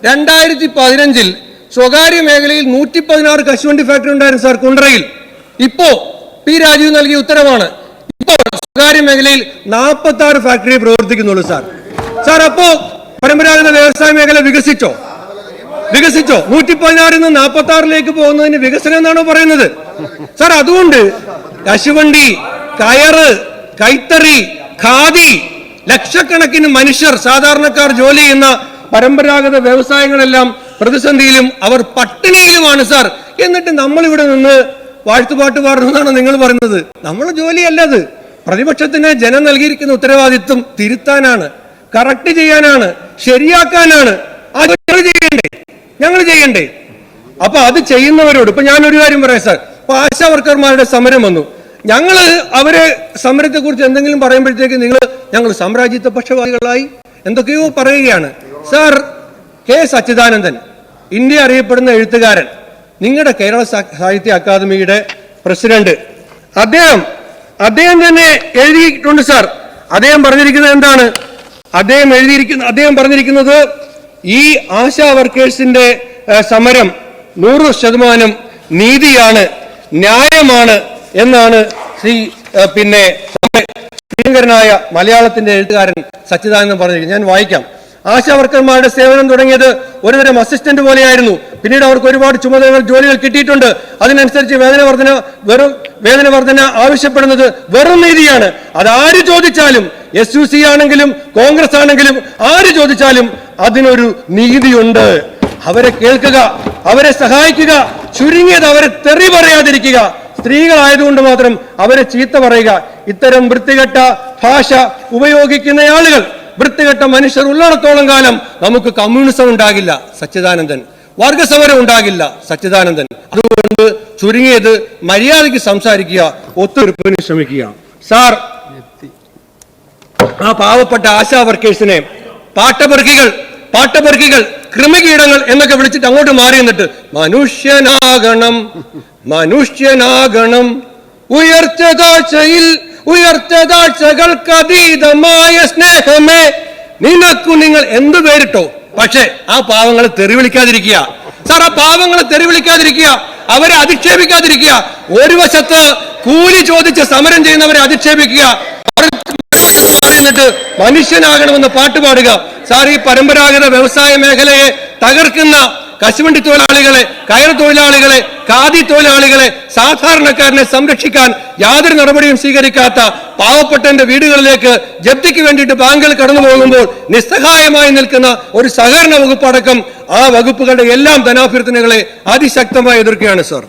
2015 സ്വകാര്യ മേഖലയിൽ 116 കശുവണ്ടി ഫാക്ടറി ഉണ്ടായിരുന്നു സാർ കുണ്ടറയിൽ. ഇപ്പോ പി രാജീവ് നൽകിയ ഉത്തരവാണ്. ഇപ്പോൾ സ്വകാര്യ മേഖലയിൽ 46 ഫാക്ടറി പ്രവർത്തിക്കുന്നുള്ളൂ സാർ. സാർ അപ്പോ പരമ്പരാഗത വ്യവസായ മേഖല വികസിച്ചോ? 116 നിന്ന് 46 പോകുന്നതിന് വികസനം എന്നാണോ പറയുന്നത് സാർ? അതുകൊണ്ട് കശുവണ്ടി, കയറ്, കൈത്തറി, ഖാദി, ലക്ഷക്കണക്കിന് മനുഷ്യർ, സാധാരണക്കാർ ജോലി ചെയ്യുന്ന പരമ്പരാഗത വ്യവസായങ്ങളെല്ലാം പ്രതിസന്ധിയിലും അവർ പട്ടിണിയിലുമാണ് സാർ. എന്നിട്ട് നമ്മളിവിടെ നിന്ന് വാഴ്ത്തുപാട്ട് പാടുന്നതാണ് നിങ്ങൾ പറയുന്നത്. നമ്മളെ ജോലിയല്ലത്. പ്രതിപക്ഷത്തിന് ജനം നൽകിയിരിക്കുന്ന ഉത്തരവാദിത്വം തിരുത്താനാണ്, കറക്റ്റ് ചെയ്യാനാണ്, ശരിയാക്കാനാണ്. അത് ഞങ്ങൾ ചെയ്യണ്ടേ? അപ്പൊ അത് ചെയ്യുന്നവരോട് ഇപ്പൊ ഞാനൊരു കാര്യം പറയാം സാർ. ഇപ്പൊ ആശാ വർക്കർമാരുടെ സമരം വന്നു. ഞങ്ങള് അവരെ സമരത്തെ കുറിച്ച് എന്തെങ്കിലും പറയുമ്പോഴത്തേക്ക് ഞങ്ങൾ സാമ്രാജ്യത്വ പക്ഷപാതികളായി എന്തൊക്കെയോ പറയുകയാണ് സാർ. കെ സച്ചിദാനന്ദൻ, ഇന്ത്യ അറിയപ്പെടുന്ന എഴുത്തുകാരൻ, നിങ്ങളുടെ കേരള സാഹിത്യ അക്കാദമിയുടെ പ്രസിഡന്റ്, അദ്ദേഹം തന്നെ എഴുതിയിട്ടുണ്ട് സാർ. അദ്ദേഹം പറഞ്ഞിരിക്കുന്നത് എന്താണ്? അദ്ദേഹം പറഞ്ഞിരിക്കുന്നത് ഈ ആശാ വർക്കേഴ്സിന്റെ സമരം 100% നീതിയാണ്, ന്യായമാണ് എന്നാണ് പ്രിയങ്കരനായ മലയാളത്തിന്റെ എഴുത്തുകാരൻ സച്ചിദാനന്ദൻ പറഞ്ഞിരിക്കുന്നത്. ഞാൻ വായിക്കാം. ആശാ വർക്കർമാരുടെ സേവനം തുടങ്ങിയത് ഒരുതരം അസിസ്റ്റന്റ് പോലെയായിരുന്നു. പിന്നീട് അവർക്ക് ഒരുപാട് ജോലികൾ കിട്ടിയിട്ടുണ്ട്. അതിനനുസരിച്ച് വേതന വർധന ആവശ്യപ്പെടുന്നത് വെറും നീതിയാണ്. അതാര് ചോദിച്ചാലും, SUC ആണെങ്കിലും കോൺഗ്രസ് ആണെങ്കിലും ആര് ചോദിച്ചാലും അതിനൊരു നീതിയുണ്ട്. അവരെ കേൾക്കുക, അവരെ സഹായിക്കുക, ചുരുങ്ങിയത് അവരെ തെറി പറയാതിരിക്കുക, സ്ത്രീകളായതുകൊണ്ട് മാത്രം അവരെ ചീത്ത പറയുക. ഇത്തരം വൃത്തികെട്ട ഭാഷ ഉപയോഗിക്കുന്ന ആളുകൾ, വൃത്തികെട്ട മനുഷ്യർ ഉള്ളിടത്തോളം കാലം നമുക്ക് കമ്മ്യൂണിസം ഉണ്ടാകില്ല സച്ചിദാനന്ദൻ, വർഗസമരം ഉണ്ടാകില്ല സച്ചിദാനന്ദൻ. അതുകൊണ്ട് ചുരുങ്ങിയത് മര്യാദയ്ക്ക് സംസാരിക്കുക, ഒത്തുതീർപ്പിന് ശ്രമിക്കുക. സാർ, ആ പാവപ്പെട്ട ആശാ വർക്കേഴ്സിനെ പാട്ടപെർക്കികൾ, കൃമികീടങ്ങൾ എന്നൊക്കെ വിളിച്ചിട്ട് അങ്ങോട്ട് മാറി നിന്നിട്ട് മനുഷ്യനാകണം ഉയർച്ച താഴ്ചകൾക്കതീതമായ സ്നേഹമേ നിനക്കു നിങ്ങൾ എന്തു പേരിട്ടോ. പക്ഷെ ആ പാവങ്ങളെ തെറി വിളിക്കാതിരിക്കുക സാർ. ആ പാവങ്ങളെ തെറി വിളിക്കാതിരിക്കുക, അവരെ അധിക്ഷേപിക്കാതിരിക്കുക. ഒരു വശത്ത് കൂലി ചോദിച്ച് സമരം ചെയ്യുന്നവരെ അധിക്ഷേപിക്കുക, എന്നിട്ട് മനുഷ്യനാകണമെന്ന് പാട്ടുപാടുക. സാർ, ഈ പരമ്പരാഗത വ്യവസായ മേഖലയെ തകർക്കുന്ന കശുവണ്ടി തൊഴിലാളികളെ, കയർ തൊഴിലാളികളെ, ഖാദി തൊഴിലാളികളെ, സാധാരണക്കാരനെ സംരക്ഷിക്കാൻ യാതൊരു നടപടിയും സ്വീകരിക്കാത്ത പാവപ്പെട്ടവന്റെ വീടുകളിലേക്ക് ജപ്തിക്ക് വേണ്ടിയിട്ട് ബാങ്കുകൾ കടന്നു പോകുമ്പോൾ നിസ്സഹായമായി നിൽക്കുന്ന ഒരു സഹകരണ വകുപ്പ് അടക്കം ആ വകുപ്പുകളുടെ എല്ലാം ധനാഭ്യർത്ഥനകളെ അതിശക്തമായി എതിർക്കുകയാണ് സാർ.